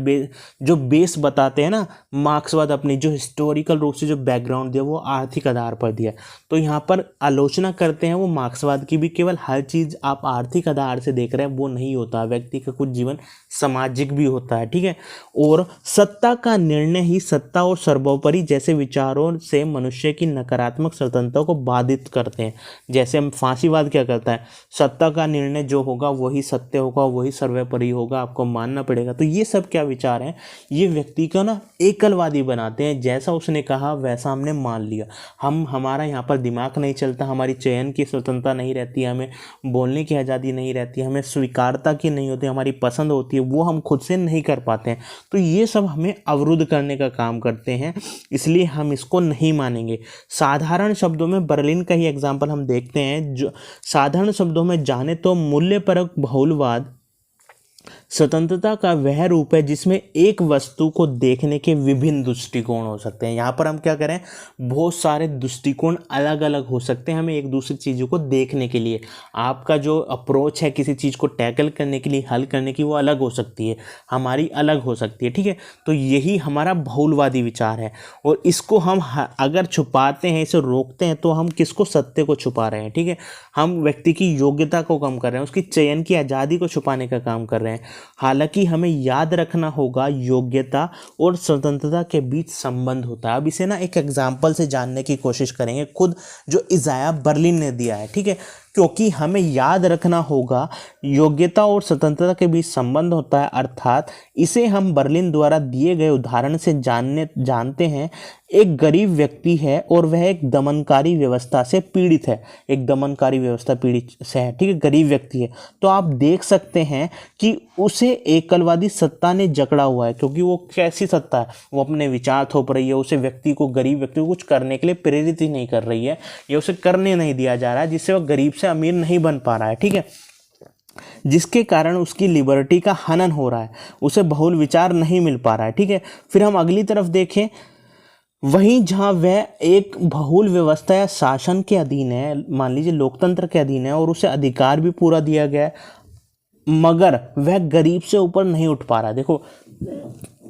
जो बेस बताते हैं ना, मार्क्सवाद अपनी जो हिस्टोरिकल रूप से जो बैकग्राउंड दिया वो आर्थिक आधार पर दिया। तो यहाँ पर आलोचना करते हैं वो मार्क्सवाद की भी, केवल हर चीज़ आप आर्थिक आधार से देख रहे हैं वो नहीं होता, व्यक्ति का कुछ जीवन सामाजिक भी होता है। ठीक है, और सत्ता का निर्णय ही सत्ता और सर्वोपरि जैसे विचारों से मनुष्य की नकारात्मक स्वतंत्रता को बाधित करते हैं। जैसे हम फांसीवाद क्या करता है, सत्ता का निर्णय जो होगा वही सत्य होगा, वही सर्वोपरि होगा, आपको मानना पड़ेगा। तो ये सब क्या विचार हैं, ये व्यक्ति को ना एकलवादी बनाते हैं, जैसा उसने कहा वैसा हमने मान लिया। हमारा यहाँ पर दिमाग नहीं चलता, हमारी चयन की स्वतंत्रता नहीं रहती, हमें बोलने की आज़ादी नहीं रहती, हमें स्वीकारता की नहीं होती, हमारी पसंद होती है वो हम खुद से नहीं कर पाते हैं। तो ये सब हमें अवरुद्ध करने का काम करते हैं, इसलिए हम इसको नहीं मानेंगे। साधारण शब्दों में बर्लिन का ही एग्जाम्पल हम देखते हैं, जो साधारण शब्दों में जाने तो मूल्यपरक बहुलवाद स्वतंत्रता का वह रूप है जिसमें एक वस्तु को देखने के विभिन्न दृष्टिकोण हो सकते हैं। यहाँ पर हम क्या करें, बहुत सारे दृष्टिकोण अलग अलग हो सकते हैं हमें एक दूसरी चीज़ों को देखने के लिए। आपका जो अप्रोच है किसी चीज़ को टैकल करने के लिए, हल करने की, वो अलग हो सकती है, हमारी अलग हो सकती है। ठीक है, तो यही हमारा बहुलवादी विचार है, और इसको हम अगर छुपाते हैं, इसे रोकते हैं, तो हम किसको, सत्य को छुपा रहे हैं। ठीक है, हम व्यक्ति की योग्यता को कम कर रहे हैं, उसकी चयन की आज़ादी को छुपाने का काम कर रहे हैं। हालांकि हमें याद रखना होगा योग्यता और स्वतंत्रता के बीच संबंध होता है। अब इसे ना एक एग्जाम्पल से जानने की कोशिश करेंगे, खुद जो इज़ाया बर्लिन ने दिया है। ठीक है, क्योंकि हमें याद रखना होगा योग्यता और स्वतंत्रता के बीच संबंध होता है, अर्थात इसे हम बर्लिन द्वारा दिए गए उदाहरण से जानते हैं। एक गरीब व्यक्ति है और वह एक दमनकारी व्यवस्था से पीड़ित है, एक दमनकारी व्यवस्था पीड़ित से है। ठीक है, गरीब व्यक्ति है, तो आप देख सकते हैं कि उसे एकलवादी सत्ता ने जकड़ा हुआ है, क्योंकि वो कैसी सत्ता है, वो अपने विचार थोप रही है, उसे व्यक्ति को, गरीब व्यक्ति को कुछ करने के लिए प्रेरित ही नहीं कर रही है, या उसे करने नहीं दिया जा रहा है, जिससे वह गरीब से अमीर नहीं बन पा रहा है। ठीक है, जिसके कारण उसकी लिबर्टी का हनन हो रहा है, उसे बहुल विचार नहीं मिल पा रहा है। ठीक है, फिर हम अगली तरफ देखें, वहीं जहाँ वह एक बहुल व्यवस्था या शासन के अधीन है, मान लीजिए लोकतंत्र के अधीन है, और उसे अधिकार भी पूरा दिया गया है, मगर वह गरीब से ऊपर नहीं उठ पा रहा। देखो,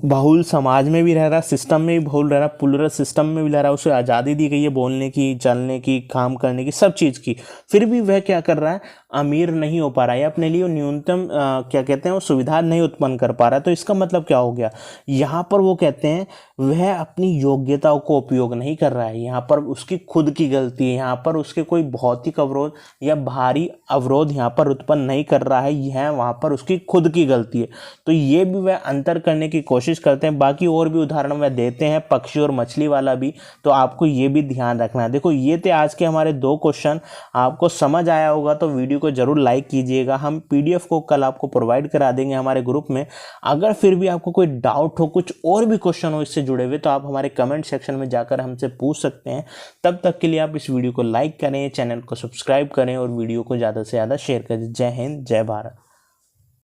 बहुल समाज में भी रह रहा, सिस्टम में भी बहुल रह रहा, प्लूरल सिस्टम में भी रह रहा, उसे आज़ादी दी गई है बोलने की, चलने की, काम करने की, सब चीज़ की, फिर भी वह क्या कर रहा है, अमीर नहीं हो पा रहा है, अपने लिए न्यूनतम क्या कहते हैं, वो सुविधा नहीं उत्पन्न कर पा रहा है। तो इसका मतलब क्या हो गया, यहाँ पर वो कहते हैं वह अपनी योग्यताओं को उपयोग नहीं कर रहा है, यहाँ पर उसकी खुद की गलती है, यहाँ पर उसके कोई भौतिक अवरोध या भारी अवरोध यहाँ पर उत्पन्न नहीं कर रहा है, यह वहाँ पर उसकी खुद की गलती है। तो ये भी वह अंतर करने की कोशिश करते हैं। बाकी और भी उदाहरण वह देते हैं, पक्षी और मछली वाला भी, तो आपको ये भी ध्यान रखना है। देखो ये थे आज के हमारे 2 क्वेश्चन। आपको समझ आया होगा तो वीडियो को जरूर लाइक कीजिएगा। हम पीडीएफ को कल आपको प्रोवाइड करा देंगे हमारे ग्रुप में। अगर फिर भी आपको कोई डाउट हो, कुछ और भी क्वेश्चन हो इससे जुड़े हुए, तो आप हमारे कमेंट सेक्शन में जाकर हमसे पूछ सकते हैं। तब तक के लिए आप इस वीडियो को लाइक करें, चैनल को सब्सक्राइब करें और वीडियो को ज़्यादा से ज़्यादा शेयर करें। जय हिंद, जय भारत।